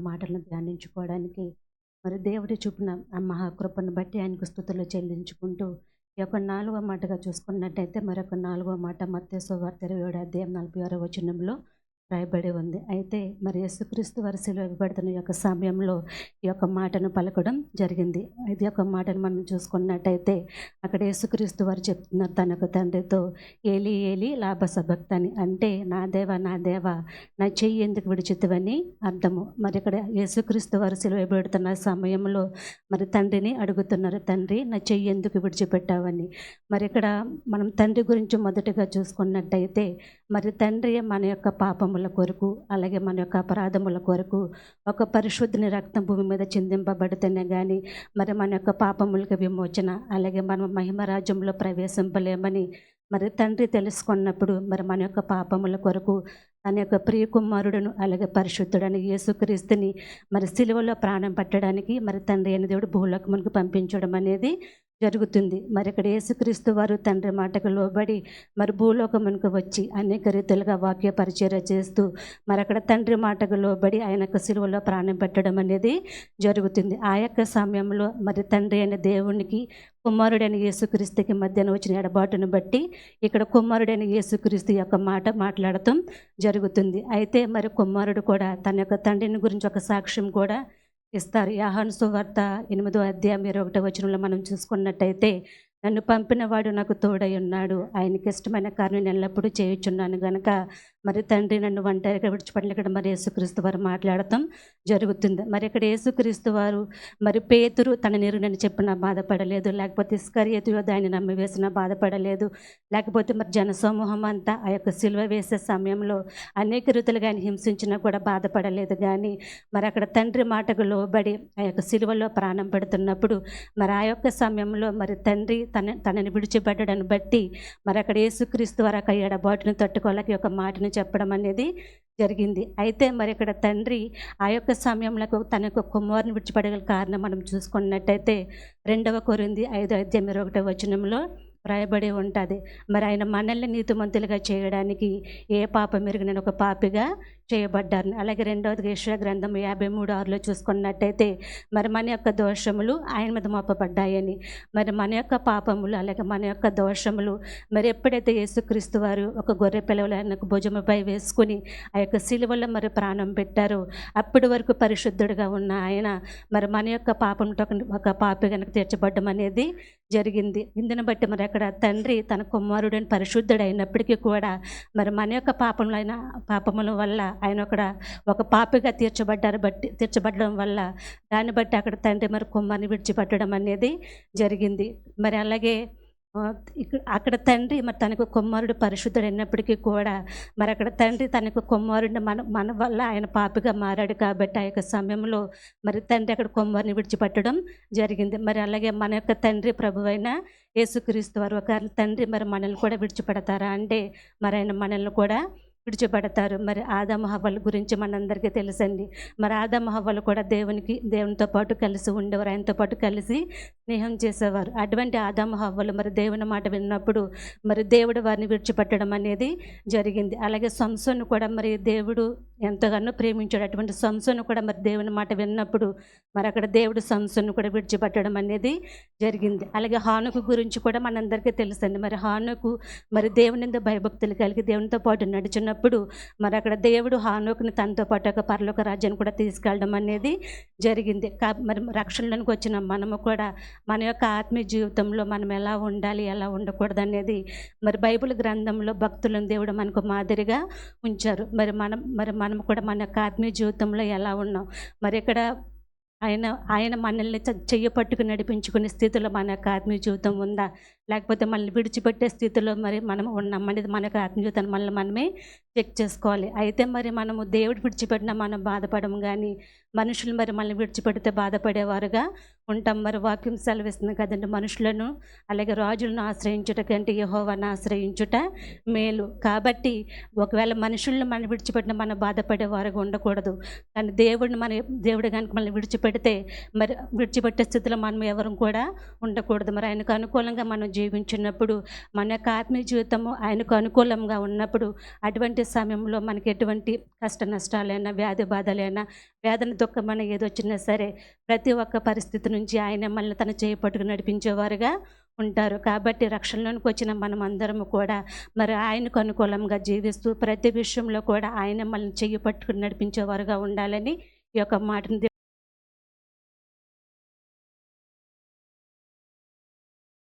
మాటలను ధ్యానించుకోవడానికి మరి దేవుడి చూపిన ఆ మహాకృపను బట్టి ఆయనకు స్తుతులు చెల్లించుకుంటూ ఈ యొక్క 4వ మాటగా చూసుకున్నట్టయితే మరొక 4వ మాట మత్తయి సువార్త 27వ అధ్యాయం 46వ వచనంలో రాయబడి ఉంది. అయితే మరి యేసుక్రీస్తు వారి సిలువ వేయబడుతున్న ఈ యొక్క సమయంలో ఈ యొక్క మాటను పలకడం జరిగింది. ఇది యొక్క మాటను మనం చూసుకున్నట్టయితే అక్కడ యేసుక్రీస్తు వారు చెప్తున్నారు తన యొక్క తండ్రితో, ఏలి ఏలి లాభ సబక్తని, అంటే నా దేవా నా చెయ్యి ఎందుకు విడిచితివని అర్థము. మరి ఇక్కడ యేసుక్రీస్తు వారు సిలువ వేయబడుతున్న సమయంలో మరి తండ్రిని అడుగుతున్నారు, తండ్రి నా చెయ్యి ఎందుకు విడిచిపెట్టావని. మరి ఇక్కడ మనం తండ్రి గురించి మొదటగా చూసుకున్నట్టయితే మరి తండ్రి మన యొక్క పాపముల కొరకు అలాగే మన యొక్క అపరాధముల కొరకు ఒక పరిశుద్ధిని రక్తం భూమి మీద చిందింపబడితేనే కానీ మరి మన యొక్క పాపములకు విమోచన అలాగే మనం మహిమ రాజ్యంలో ప్రవేశింపలేమని మరి తండ్రి తెలుసుకున్నప్పుడు మరి మన యొక్క పాపముల కొరకు తన యొక్క ప్రియ కుమారుడును అలాగే పరిశుద్ధుడని యేసుక్రీస్తుని మరి సిలువలో ప్రాణం పెట్టడానికి మరి తండ్రి అయిన దేవుడు భూలోకమునకు పంపించడం అనేది జరుగుతుంది. మరి ఇక్కడ యేసుక్రీస్తు వారు తండ్రి మాటకు లోబడి మరి భూలోకమునకు వచ్చి అనేక రీతులుగా వాక్య పరిచర్య చేస్తూ మరి అక్కడ తండ్రి మాటకు లోబడి ఆయనకు సిలువలో ప్రాణం పెట్టడం అనేది జరుగుతుంది. ఆ యొక్క సమయంలో మరి తండ్రి అయిన దేవునికి కుమారుడైన యేసుక్రీస్తుకి మధ్యన వచ్చిన ఎడబాటును బట్టి ఇక్కడ కుమారుడైన యేసుక్రీస్తు యొక్క మాట మాట్లాడటం జరుగుతుంది. అయితే మరి కుమారుడు కూడా తన యొక్క తండ్రిని గురించి ఒక సాక్ష్యం కూడా ఇస్తారు. యోహాను సువార్త 8వ అధ్యాయం 21వ వచనంలో మనం చూసుకున్నట్టయితే, నన్ను పంపిన వాడు నాకు తోడై ఉన్నాడు, ఆయనకి ఇష్టమైన కార్యం ఎల్లప్పుడూ చేయుచున్నాను గనక మరి తండ్రి నన్ను ఒంటరిగా విడిచిపెట్టలేక ఇక్కడ మరి యేసుక్రీస్తు వారు మాట్లాడటం జరుగుతుంది. మరి ఇక్కడ యేసుక్రీస్తు వారు మరి పేతురు తన నిరునని చెప్పినా బాధపడలేదు, లేకపోతే ఇస్కరియోతు యోధ ఆయన నమ్మివేసినా బాధపడలేదు, లేకపోతే మరి జనసమూహం అంతా ఆ యొక్క సిలువ వేసే సమయంలో అనేక రీతులుగా ఆయన హింసించినా కూడా బాధపడలేదు. కానీ మరి అక్కడ తండ్రి మాటకు లోబడి ఆ యొక్క సిలువలో ప్రాణం పెడుతున్నప్పుడు మరి ఆ యొక్క సమయంలో మరి తండ్రి తనని విడిచిపెట్టడాన్ని బట్టి మరి అక్కడ యేసుక్రీస్తు వారు ఆ ఎడబాటును తట్టుకోలేక ఈ యొక్క మాటను చెప్పడం అనేది జరిగింది. అయితే మరి ఇక్కడ తండ్రి ఆ యొక్క సమయంలో తన యొక్క కుమారుని విడిచిపెట్టగల కారణం మనం చూసుకున్నట్టయితే 2 కొరింథీ 5వ అధ్యాయం 21వ వచనంలో రాయబడి ఉంటుంది. మరి ఆయన మనల్ని నీతిమంతులుగా చేయడానికి ఏ పాపం ఎరుగని ఒక పాపిగా చేయబడ్డారు. అలాగే 2వది యెషయా గ్రంథం 53:6లో చూసుకున్నట్టయితే మరి మన యొక్క దోషములు ఆయన మీద మోపబడ్డాయని, మరి మన యొక్క పాపములు అలాగే మన యొక్క దోషములు మరి ఎప్పుడైతే యేసుక్రీస్తు వారు ఒక గొర్రె పిల్లలు ఆయనకు భుజముపై వేసుకుని ఆ యొక్క సిలువలో మరి ప్రాణం పెట్టారు, అప్పటి వరకు పరిశుద్ధుడిగా ఉన్న ఆయన మరి మన యొక్క పాపంతో ఒక పాపి కనుక తీర్చబడ్డం అనేది జరిగింది. ఇందుని బట్టి మరి అక్కడ తండ్రి తన కుమారుడని పరిశుద్ధుడు అయినప్పటికీ కూడా మరి మన యొక్క పాపముల వల్ల ఆయన ఒక పాపిగా తీర్చబడడం వల్ల దాన్ని బట్టి అక్కడ తండ్రి మరి కుమారుని విడిచిపెట్టడం అనేది జరిగింది. మరి అలాగే అక్కడ తండ్రి మరి తనకు కుమారుడు పరిశుద్ధుడు అయినప్పటికీ కూడా మరి అక్కడ తండ్రి తనకు కుమారుడిని మన వల్ల ఆయన పాపిగా మారాడు కాబట్టి ఆ యొక్క సమయంలో మరి తండ్రి అక్కడ కుమారుని విడిచిపెట్టడం జరిగింది. మరి అలాగే మన యొక్క తండ్రి ప్రభువైన యేసుక్రీస్తు వారు ఒక తండ్రి మరి మనల్ని కూడా విడిచిపెడతారా అంటే మరి ఆయన మనల్ని కూడా విడిచిపెడతారు. మరి ఆదాము హవ్వల గురించి మనందరికీ తెలుసండి. మరి ఆదాము హవ్వలు కూడా దేవునితో పాటు కలిసి ఉండేవారు, ఆయనతో పాటు కలిసి స్నేహం చేసేవారు. అటువంటి ఆదాము హవ్వలు మరి దేవుని మాట విన్నప్పుడు మరి దేవుడు వారిని విడిచిపెట్టడం అనేది జరిగింది. అలాగే సంసోను కూడా మరి దేవుడు ఎంతగానో ప్రేమించాడు. అటువంటి సంసోను కూడా మరి దేవుని మాట విన్నప్పుడు మరి అక్కడ దేవుడు సంసోను కూడా విడిచిపెట్టడం అనేది జరిగింది. అలాగే హానుకు గురించి కూడా మనందరికీ తెలుసండి. మరి హానుకు మరి దేవుని మీద భయభక్తులు కలిగి దేవునితో పాటు నడిచిన మరి అక్కడ దేవుడు హానోకుని తనతో పాటు ఒక పరలోక రాజ్యాన్ని కూడా తీసుకెళ్ళడం అనేది జరిగింది. మరి రక్షణలోనికి వచ్చిన మనము కూడా మన యొక్క ఆత్మీయ జీవితంలో మనం ఎలా ఉండాలి ఎలా ఉండకూడదు అనేది మరి బైబిల్ గ్రంథంలో భక్తులను దేవుడు మనకు మాదిరిగా ఉంచారు. మరి మనం కూడా మన యొక్క ఆత్మీయ జీవితంలో ఎలా ఉన్నాం, మరి ఇక్కడ ఆయన మనల్ని చెయ్యి పట్టుకుని నడిపించుకునే స్థితిలో మన యొక్క ఆత్మీయ జీవితం ఉందా, లేకపోతే మనల్ని విడిచిపెట్టే స్థితిలో మరి మనం ఉన్నాం అనేది మన యొక్క ఆత్మీయ జీవితాన్ని మనమే చెక్ చేసుకోవాలి. అయితే మరి మనము దేవుడు విడిచిపెట్టినా మనం బాధపడము, కానీ మనుషులు మరి మనల్ని విడిచిపెడితే బాధపడేవారుగా ఉంటాం. మరి వాక్యం సెలవిస్తుంది కదండి, మనుషులను అలాగే రాజులను ఆశ్రయించుట కంటే యెహోవాను ఆశ్రయించుట మేలు. కాబట్టి ఒకవేళ మనుషులను మనం విడిచిపెట్టిన మనం బాధపడేవారుగా ఉండకూడదు, కానీ దేవుడు కనుక మనల్ని విడిచిపెడితే మరి విడిచిపెట్టే స్థితిలో మనం ఎవరు కూడా ఉండకూడదు. మరి ఆయనకు అనుకూలంగా మనం జీవించినప్పుడు మన యొక్క ఆత్మీయ జీవితము ఆయనకు అనుకూలంగా ఉన్నప్పుడు అటువంటి సమయంలో మనకి ఎటువంటి కష్ట నష్టాలైనా, వ్యాధి బాధలైనా, వేదన దుఃఖమైన ఏదొచ్చినా సరే ప్రతి ఒక్క పరిస్థితి నుంచి ఆయన మనల్ని తన చేయి పట్టుకుని నడిపించేవారుగా ఉంటారు. కాబట్టి రక్షణలోనికి వచ్చిన మనం అందరము కూడా మరి ఆయనకు అనుకూలంగా జీవిస్తూ ప్రతి విషయంలో కూడా ఆయన మనల్ని చెయ్యి పట్టుకుని నడిపించేవారుగా ఉండాలని ఈ యొక్క మాటను